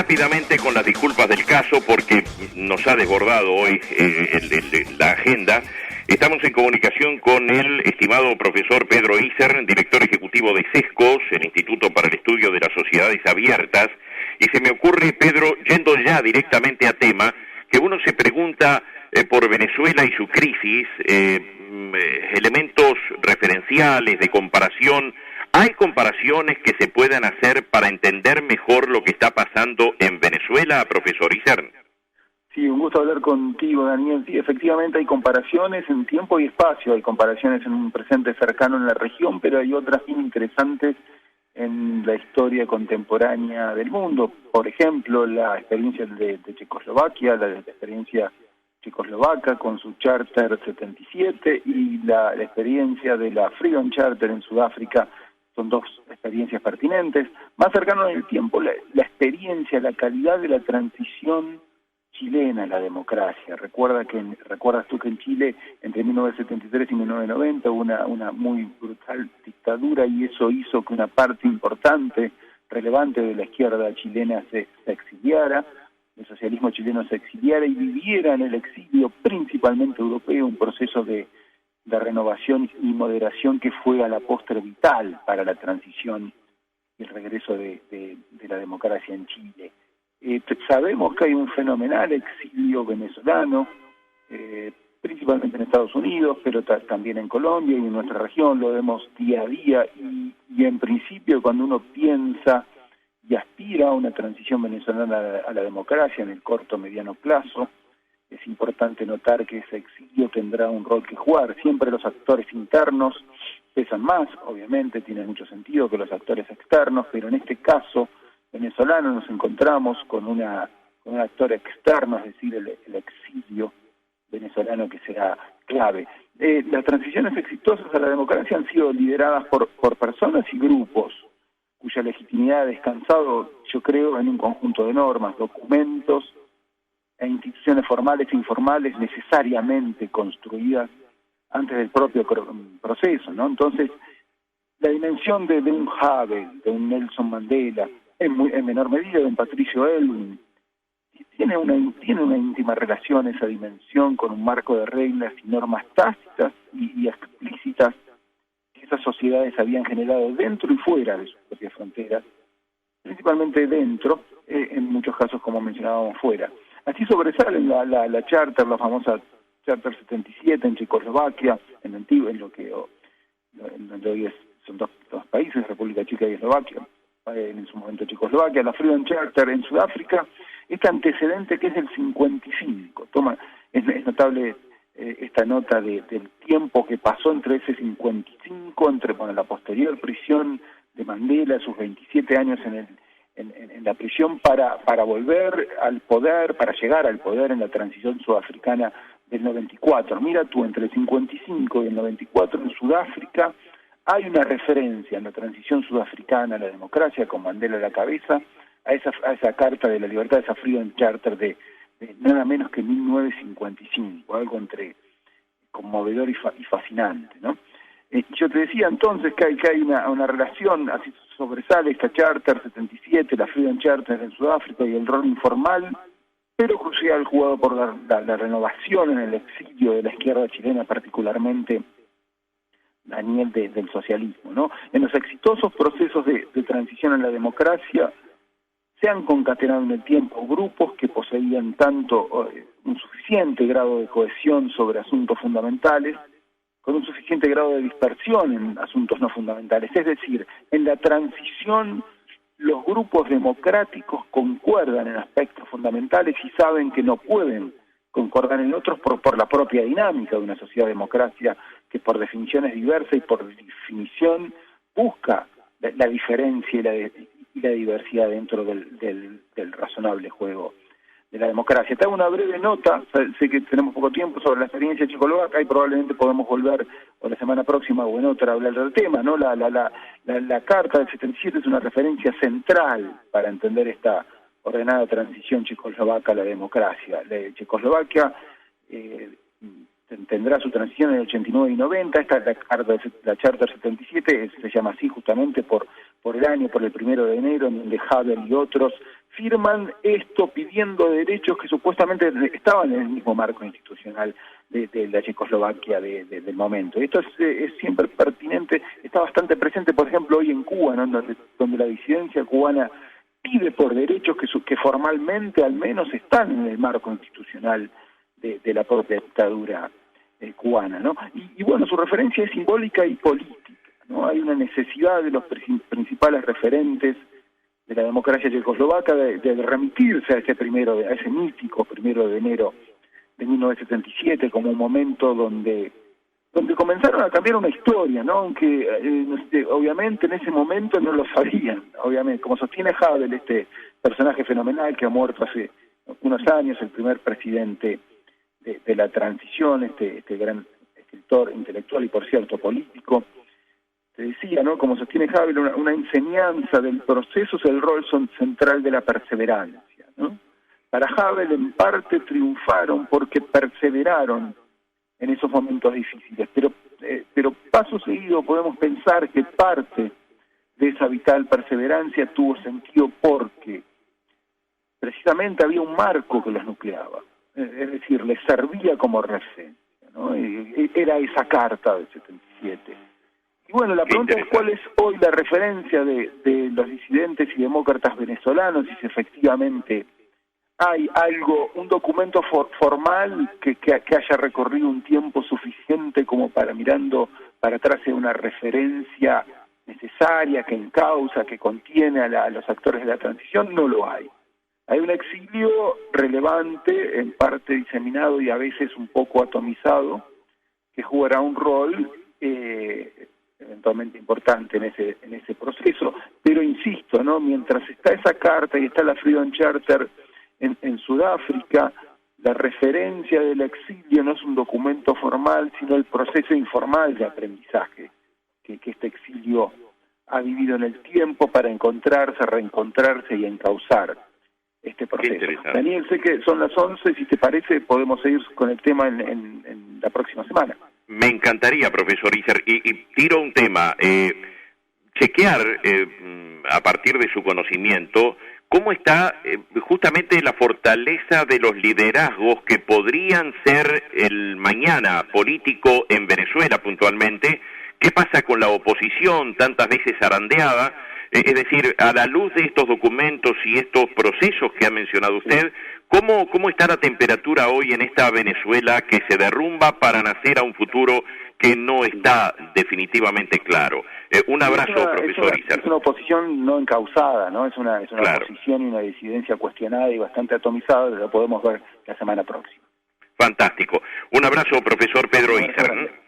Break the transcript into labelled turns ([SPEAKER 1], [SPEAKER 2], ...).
[SPEAKER 1] rápidamente con las disculpas del caso porque nos ha desbordado hoy la agenda. Estamos en comunicación con el estimado profesor Pedro Iser, director ejecutivo de CESCOS, el Instituto para el Estudio de las Sociedades Abiertas, y se me ocurre, Pedro, yendo ya directamente a tema, que uno se pregunta por Venezuela y su crisis, elementos referenciales de comparación. ¿Hay comparaciones que se puedan hacer para entender mejor lo que está pasando en Venezuela, profesor Iser?
[SPEAKER 2] Sí, un gusto hablar contigo, Daniel. Sí, efectivamente hay comparaciones en tiempo y espacio, hay comparaciones en un presente cercano en la región, pero hay otras bien interesantes en la historia contemporánea del mundo. Por ejemplo, la experiencia de Checoslovaquia, la experiencia checoslovaca con su Charter 77 y la experiencia de la Freedom Charter en Sudáfrica. Son dos experiencias pertinentes. Más cercano en el tiempo, la experiencia, la calidad de la transición chilena a la democracia. Recuerdas tú que en Chile entre 1973 y 1990 hubo una muy brutal dictadura y eso hizo que una parte importante, relevante de la izquierda chilena se exiliara, el socialismo chileno se exiliara y viviera en el exilio principalmente europeo, un proceso de renovación y moderación que fue a la postre vital para la transición y el regreso de la democracia en Chile. Sabemos que hay un fenomenal exilio venezolano, principalmente en Estados Unidos, pero también en Colombia y en nuestra región, lo vemos día a día, y en principio cuando uno piensa y aspira a una transición venezolana a la democracia en el corto mediano plazo, es importante notar que ese exilio tendrá un rol que jugar. Siempre los actores internos pesan más, obviamente tiene mucho sentido que los actores externos, pero en este caso venezolano nos encontramos con un actor externo, es decir, el exilio venezolano, que será clave. Las transiciones exitosas a la democracia han sido lideradas por personas y grupos cuya legitimidad ha descansado, yo creo, en un conjunto de normas, documentos e instituciones formales e informales necesariamente construidas antes del propio proceso, ¿no? Entonces, la dimensión de un Havel, de un Nelson Mandela, en menor medida de un Patricio Elwin, tiene una íntima relación esa dimensión con un marco de reglas y normas tácitas y explícitas que esas sociedades habían generado dentro y fuera de sus propias fronteras, principalmente dentro, en muchos casos, como mencionábamos, fuera. Así sobresalen la Charter, la famosa Charter 77 en Checoslovaquia, en lo que hoy son dos países, República Checa y Eslovaquia, en su momento Checoslovaquia, la Freedom Charter en Sudáfrica, este antecedente que es del 55. Es notable esta nota del tiempo que pasó entre ese 55, entre la posterior prisión de Mandela, sus 27 años en la prisión para volver al poder, para llegar al poder en la transición sudafricana del 94. Mira tú, entre el 55 y el 94 en Sudáfrica hay una referencia en la transición sudafricana a la democracia, con Mandela a la cabeza, a esa Carta de la Libertad, esa Freedom Charter de nada menos que 1955, algo entre conmovedor y fascinante, ¿no? Yo te decía entonces que hay una relación, así sobresale esta Charter 77, la Freedom Charter en Sudáfrica y el rol informal, pero crucial, jugado por la renovación en el exilio de la izquierda chilena, particularmente Daniel, del socialismo, ¿no? En los exitosos procesos de transición a la democracia se han concatenado en el tiempo grupos que poseían tanto un suficiente grado de cohesión sobre asuntos fundamentales, con un suficiente grado de dispersión en asuntos no fundamentales. Es decir, en la transición los grupos democráticos concuerdan en aspectos fundamentales y saben que no pueden concordar en otros por la propia dinámica de una sociedad democracia que por definición es diversa y por definición busca la diferencia y la diversidad dentro del razonable juego de la democracia. Te hago una breve nota, sé que tenemos poco tiempo, sobre la experiencia checoslovaca y probablemente podemos volver o la semana próxima o en otra a hablar del tema, ¿no? La Carta del 77 es una referencia central para entender esta ordenada transición checoslovaca a la democracia. Checoslovaquia tendrá su transición en el 89 y 90, esta la Charter 77 se llama así justamente por el año, por el 1 de enero, en donde Havel y otros firman esto pidiendo derechos que supuestamente estaban en el mismo marco institucional de la Checoslovaquia del momento. Esto es siempre pertinente, está bastante presente, por ejemplo, hoy en Cuba, ¿no? donde la disidencia cubana pide por derechos que formalmente al menos están en el marco institucional de la propia dictadura cubana, ¿no? Y bueno, su referencia es simbólica y política, ¿no? Hay una necesidad de los principales referentes de la democracia checoslovaca de remitirse a ese mítico 1 de enero de 1977 como un momento donde comenzaron a cambiar una historia, ¿no? Aunque obviamente en ese momento no lo sabían, obviamente, como sostiene Havel, este personaje fenomenal que ha muerto hace unos años, el primer presidente de la transición, este gran escritor intelectual y por cierto político. Te decía, ¿no? Como sostiene Havel, una enseñanza del proceso es el rol central de la perseverancia, ¿no? Para Havel, en parte, triunfaron porque perseveraron en esos momentos difíciles, pero paso seguido podemos pensar que parte de esa vital perseverancia tuvo sentido porque precisamente había un marco que los nucleaba, es decir, les servía como referencia, ¿no? Era esa carta del 77. Y bueno, la pregunta es cuál es hoy la referencia de los disidentes y demócratas venezolanos, y si efectivamente hay un documento formal que haya recorrido un tiempo suficiente como para, mirando para atrás, sea una referencia necesaria, que encausa, que contiene a los actores de la transición. No lo hay. Hay un exilio relevante, en parte diseminado y a veces un poco atomizado, que jugará un rol eventualmente importante en ese proceso, pero insisto, ¿no? Mientras está esa carta y está la Freedom Charter en Sudáfrica, la referencia del exilio no es un documento formal, sino el proceso informal de aprendizaje que este exilio ha vivido en el tiempo para encontrarse, reencontrarse y encauzar este proceso. Daniel, sé que son las 11, si te parece podemos seguir con el tema en la próxima semana.
[SPEAKER 1] Me encantaría, profesor Isser, y tiro un tema, chequear a partir de su conocimiento cómo está justamente la fortaleza de los liderazgos que podrían ser el mañana político en Venezuela puntualmente. ¿Qué pasa con la oposición tantas veces zarandeada? Es decir, a la luz de estos documentos y estos procesos que ha mencionado usted, ¿cómo está la temperatura hoy en esta Venezuela que se derrumba para nacer a un futuro que no está definitivamente claro? Un abrazo, profesor Isser.
[SPEAKER 2] Es una oposición no encausada, ¿no? Es una
[SPEAKER 1] claro.
[SPEAKER 2] Oposición y una disidencia cuestionada y bastante atomizada, lo podemos ver la semana próxima.
[SPEAKER 1] Fantástico. Un abrazo, profesor Pedro Isser.